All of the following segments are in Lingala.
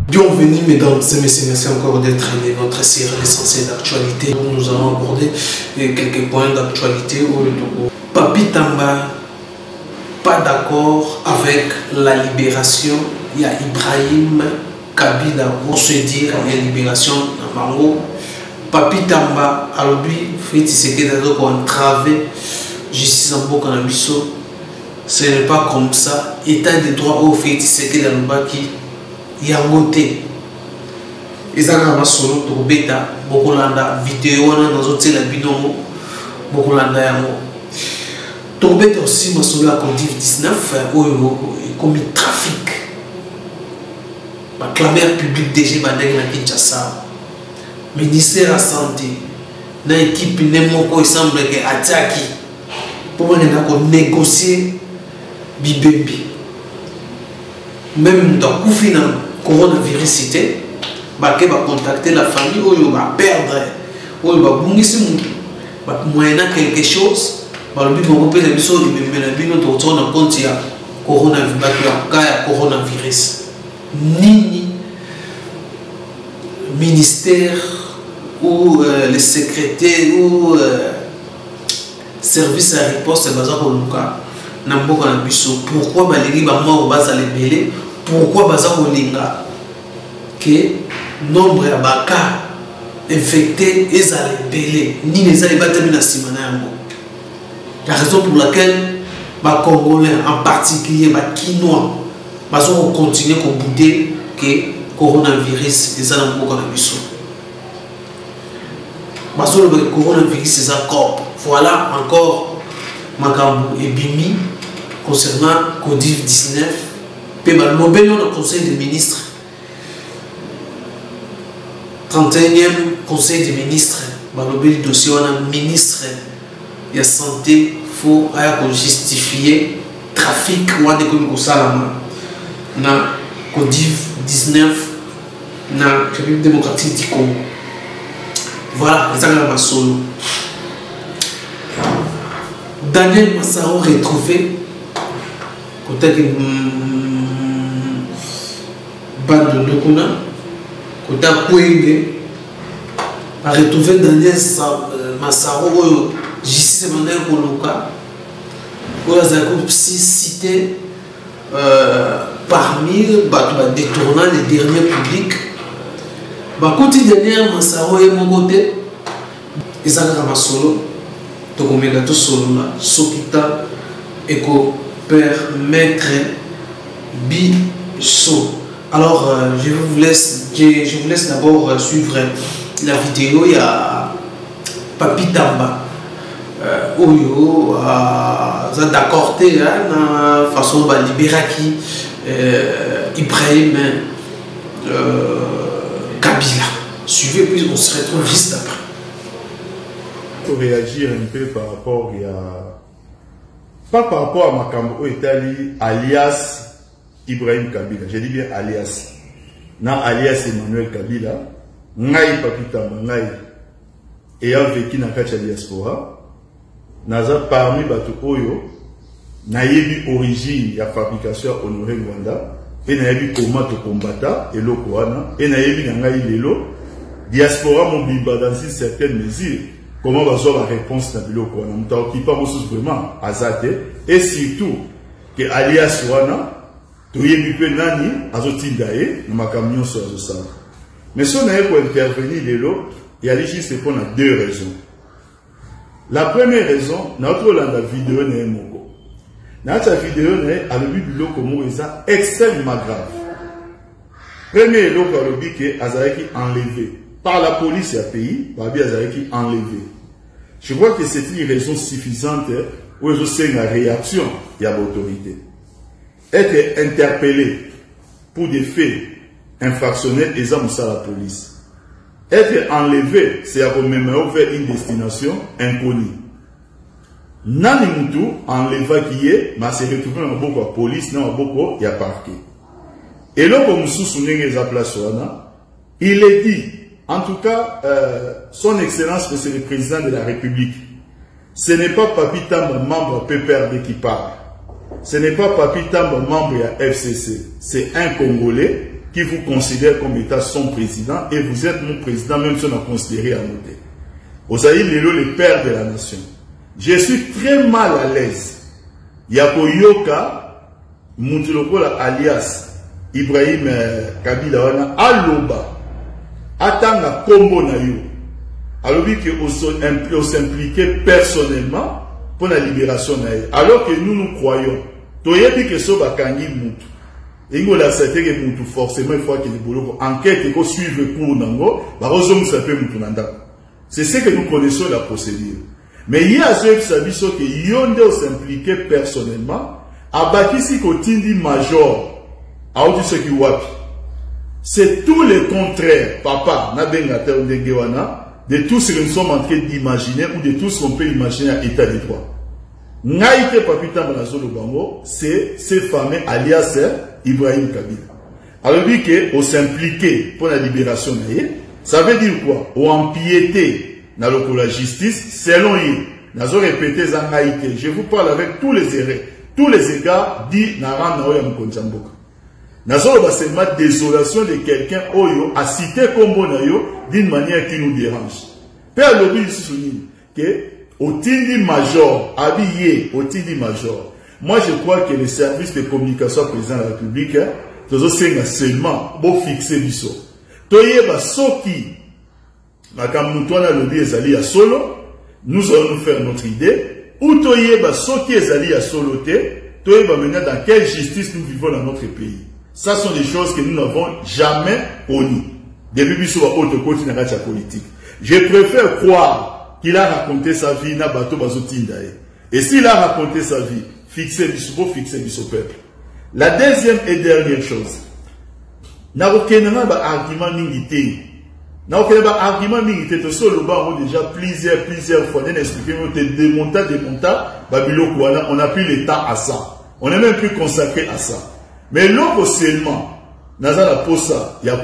Bienvenue mesdames et messieurs, merci encore d'être dans notre série essentielle d'actualité. Nous allons aborder quelques points d'actualité au Togo. Papi Tamba, pas d'accord avec la libération. Il y a Ibrahim Kabila, pour se dire il y a libération dans Mango. Papi Tamba, à lui, fait ce qu'il a entravé justice en Boko Nabiso. Ce n'est pas comme ça. État de droit au fait ce qu'il a qui yangote ezaka masolo to beta bokolanda vidéo wana dans la binomo bokolanda yango to beta aussi masolo à Covid-19 oyo comme trafic ba clameur public DG bandeng na Kinshasa ministère de la santé na équipe nemoko semble que attaque pour moi négocier bibembi même dans le coronavirus cité, bah contacter la famille ou va perdre ou va bungisi moyennant quelque chose, bah le but on peut les choses mais le but on tourne en compte il y a coronavirus ni ministère ou les secrétaires ou service à riposte bazar au Luka n'amboka na biso pourquoi balingi ba mort baza lebele pourquoi baza kolinga que nombre ya baka infectés ezala lebele ni les ali batami na simana yango la raison pour laquelle ba congolais en particulier ba kinois bazo continuer ko bouder que coronavirus ezala mboka na biso bazo le coronavirus ezala corps voilà encore makambo ebimi concernant Covid-19, le Conseil des ministres, 31e Conseil des ministres, le dossier ministre de la santé, il faut justifier le trafic de Covid-19 dans la République démocratique du Congo. Voilà, c'est ça solo. Daniel Massaro retrouvé côté de Bande Dokuna, côté Kouenge, a retrouvé Daniel Massaro, justice Emmanuel Koloka, où il a cité parmi les détournants les derniers publics. Côté Daniel Massaro et mon côté, ils ont solo, donc on met tout solo là, Sokita et permettre biso. Alors je vous laisse d'abord suivre la vidéo. Il y a Papi Tamba Oyo d'accord na façon de libérer Ibrahim Kabila. Suivez puis on se retrouve juste après. Pour réagir un peu par rapport pas par rapport à Makambo Itali alias Ibrahim Kabila, j'ai dit bien alias. Na alias Emmanuel Kabila, ngai Papi Tamba ngai ayant vécu dans la diaspora, naza parmi batu oyo na yebi origine ya fabrication honoré Rwanda et na yebi comment to combattre et lokoana et na yebi ngai lelo diaspora mobimba dans une certaine mesure. Comment va avoir la réponse dans le biloko wana muta qui pas vraiment azate et surtout que alias wana to yebi pe nani azotinda na makamyo so azosala mais si on a pour intervenir lelo il y a juste pour deux raisons. La première raison notre landa vidéo na moko na ta vidéo na alobi biloko mo eza extrêmement grave. Premier loko alobi que azalaki enlevé par la police à pays, Babi Azareki enlevé. Je crois que c'est une raison suffisante où je sais la réaction de l'autorité. Être interpellé pour des faits infractionnels et ça la police. Être enlevé, c'est à remémorer vers une destination inconnue. Nani Moutou enleva qui est, mais c'est retrouvé dans beaucoup de police, dans beaucoup de parquet. Et là, comme nous souvenons il est dit. En tout cas, son excellence, c'est le président de la République. Ce n'est pas Papi Tamba, membre PPRD qui parle. Ce n'est pas Papi Tamba, membre de la FCC. C'est un Congolais qui vous considère comme état son président et vous êtes mon président même si on a considéré à noter. Vous avez le père de la nation. Je suis très mal à l'aise. Yako Yoka, Moutulokola alias Ibrahim Kabila wana aloba atanga kombo na yo. Alors que on s'impliquait personnellement pour la libération na yo. Alors que nous croyons, toyebi que so bakangi mutu. Ingo la c'était que mutu forcément il faut que les boloko enquête ko suivre cours nango, ba rozo musape mutu nanda. C'est ce que nous connaissons la procédure. Mais il y a ceux qui savent que Yonde s'impliquait personnellement, à Bakisi Kotindi Major, à Otiseki Wapi. C'est tout le contraire, papa, Nabengata Ondegewana, de tout ce que nous sommes en train d'imaginer ou de tout ce qu'on peut imaginer à l'état de droit. Naïke Papita Manazolo Bango, c'est ce fameux alias Ibrahim Kabila. Alors, dit qu'on s'impliquait pour la libération, ça veut dire quoi? On empiétait dans la justice, selon lui, nous répété Zangaïke. Je vous parle avec tous les erreurs, tous les égards, dit Naran Naoya Mkonjamboka. Nous avons seulement désolation de quelqu'un Oyo a cité Kombo Nayo d'une manière qui nous dérange. Père Lobi ici souligne que au Tindi Major, habillé au Tindi Major, moi je crois que le service de communication président de la République, nous avons seulement beau fixer du saut. Toyeba Soki. Solo, nous allons nous faire notre idée. Ou toyeba soki ezali ya solo te, toyeba maintenant dans quelle justice nous vivons dans notre pays. Ça sont des choses que nous n'avons jamais connues. Depuis que nous sommes côté de la politique. Je préfère croire qu'il a raconté sa vie na bateau bazotindae. Et s'il a raconté sa vie, fixer du peuple. La deuxième et dernière chose. Na okenanga ba argument ningité. N'a aucun argument militaire, tout ça, le bas, on déjà plusieurs fois, on a expliqué, on a démonté, on n'a plus le temps à ça. On n'est même plus consacré à ça. Mais l'autre seulement, n'a la posa, il y a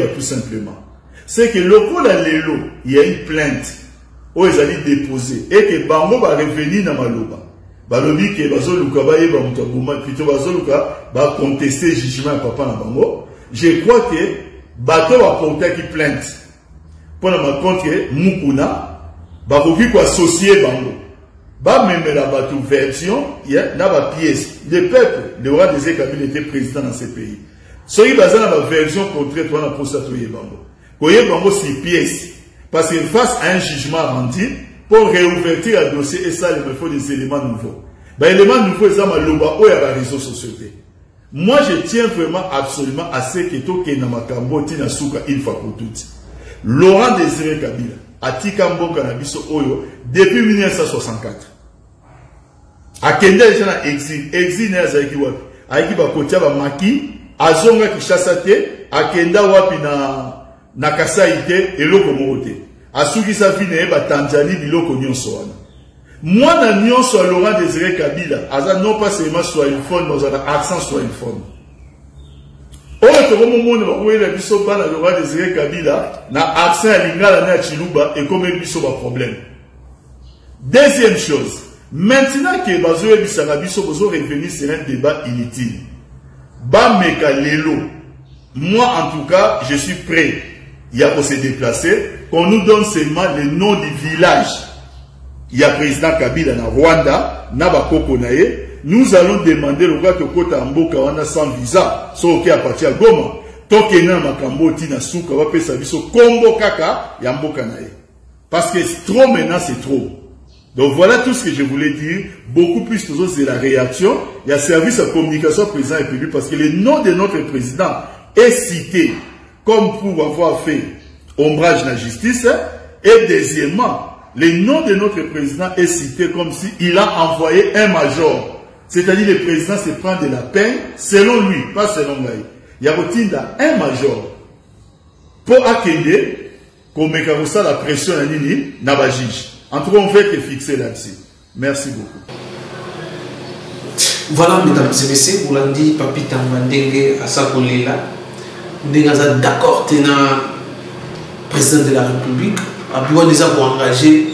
tout simplement. C'est que le coup là, il y a une plainte, où ils allaient déposer, et que Bango va revenir dans Maloba. Balobi que Bazoluka va y avoir plutôt Bazoluka va contester le jugement à papa dans Bango. Je crois que Bateau va porter qui plainte. Pour la compte que Mukuna, Bakoki ko associé Bango. Ba même la bateau version, il y a na pièce. Le peuple, le roi des Kabila était président dans ce pays. Soyi bazana la version contraire toi na postatoye Bango. Koye Bango c'est pièce. Parce que face à un jugement rendu, pour réouvertir le dossier, et ça, il faut des éléments nouveaux. Les éléments nouveaux, c'est ma ou les réseaux sociaux. Moi, je tiens vraiment absolument à ce que tout est dans ma cambo, tina souka, une fois pour toutes. Laurent Désiré Kabila, a Tikambo Kanabiso Oyo, depuis 1964. A Kenda, il y a un exil, n'a Zaiki Wapi. A Ekiba Kotia Maki, a Zonga Kishasate, a Kenda Wapi na Kasaïte, et Lokomorote. A Suki Safine, ba Tanzanie, Biloko Nyonso wana. Moi, na Nyonso Laurent Désiré Kabila, aza non pas seulement soit une forme, mais aza accent soit une forme. Au moment où il a biso bana Laurent Désiré Kabila, na accent à Lingala na Chiluba, et comme il biso ba problème. Deuxième chose, maintenant que Bazo et Bissara biso bozo revenir sur un débat inutile. Ba meka lelo. Moi, en tout cas, je suis prêt. Il y a pour se déplacer, qu'on nous donne seulement le nom du village. Il y a président Kabila na Rwanda, na Bakoko nae. Nous allons demander le gars que Kota Mboka wana sans visa, so qui appartient à Goma. Tokena makambo tina suka va pe sabiso kombo kaka ya Mboka nae. Parce que trop maintenant c'est trop. Donc voilà tout ce que je voulais dire. Beaucoup plus c'est la réaction. Il y a service de communication président et public parce que le nom de notre président est cité comme pour avoir fait ombrage de la justice. Et deuxièmement, le nom de notre président est cité comme s'il a envoyé un major. C'est-à-dire le président se prend de la peine, selon lui, pas selon lui. Il y a un major. Pour accueillir, comme la pression à Nini, n'a juge. En tout cas, on fait que fixer là-dessus. Merci beaucoup. Voilà, mesdames et messieurs, vous l'avez dit, Papi Tambandengue à Sakolela. Nous d'accord, président de la République. Après, on a engagé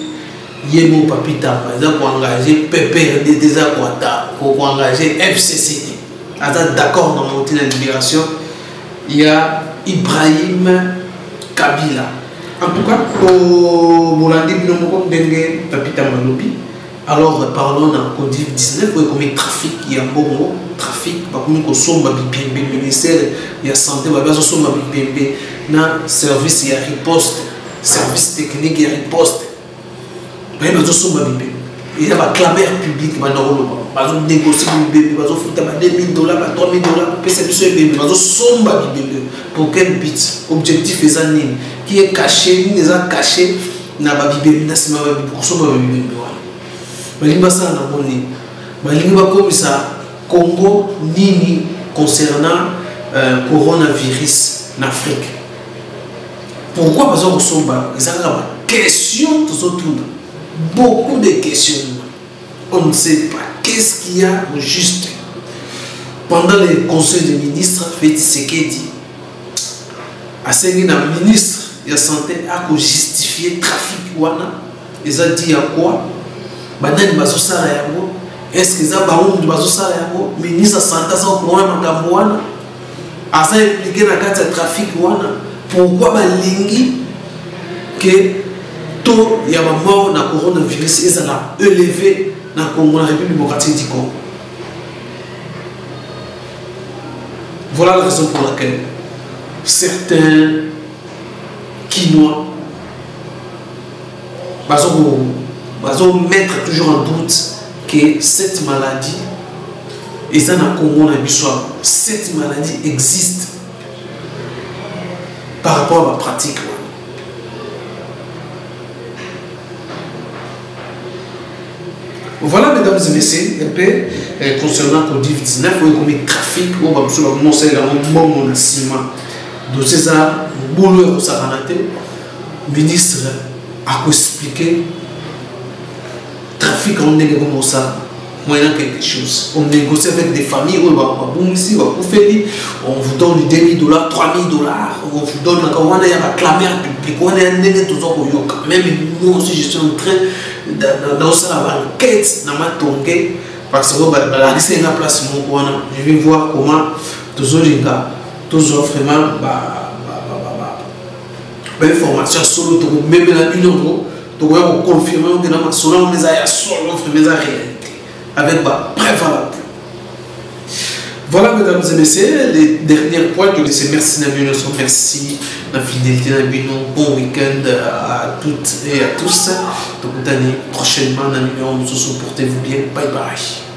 Yemo Papi Tamba, on a engagé PPRD, on a engagé FCCT. On a d'accord dans la libération il y a Ibrahim Kabila. En tout cas, pour Bolandi Binomoko Dengue Papita Malobi, alors parlons dans Covid-19, comme il trafic, il y a bon trafic, comme il y a ministère, il y a santé, il y a service, il y a riposte, service technique, il y a riposte. Il y a un clameur public, il y a négocier, il y a $2 000, $3 000, pour quel but? Objectif est qui est caché, qui est caché, il y a Congo Nini concernant coronavirus en Afrique. Pourquoi parce qu'on somba ils ont des questions tout autour, beaucoup de questions. On ne sait pas qu'est-ce qu'il y a au juste. Pendant le conseil des ministres, fait ce qu'il dit. À ce ministre de la santé a justifié le trafic. Ils ont dit à quoi? Est-ce qu'ils ont dit que le ministre de la santé a impliqué dans le trafic? Pourquoi que taux il y a mort dans le coronavirus est élevé dans la République démocratique du Congo? Voilà la raison pour laquelle certains Quinois vont mettre toujours en doute que cette maladie, cette maladie existe par rapport à la pratique. Voilà, mesdames et messieurs, un peu concernant le Covid-19, comme le trafic, on va commencer à avoir un ciment. Donc, c'est ça, le ministre a expliqué le trafic, on est comme ça, moyen quelque chose. On négocie avec des familles, on vous donne $2 000, $3 000, on vous donne la clameur publique, on est un même nous aussi, je suis en train dans la enquête dans ma tongue parce que c'est une place je vais voir comment toujours vraiment information solo même la union tu vas confirmer que dans ma solo mais il y a solo mais la réalité avec preuve à la pluie. Voilà, mesdames et messieurs, les derniers points. C'est merci Nabino, merci la fidélité Nabino, bon week-end à toutes et à tous. Donc, prochainement, Nabino, portez-vous bien, bye bye.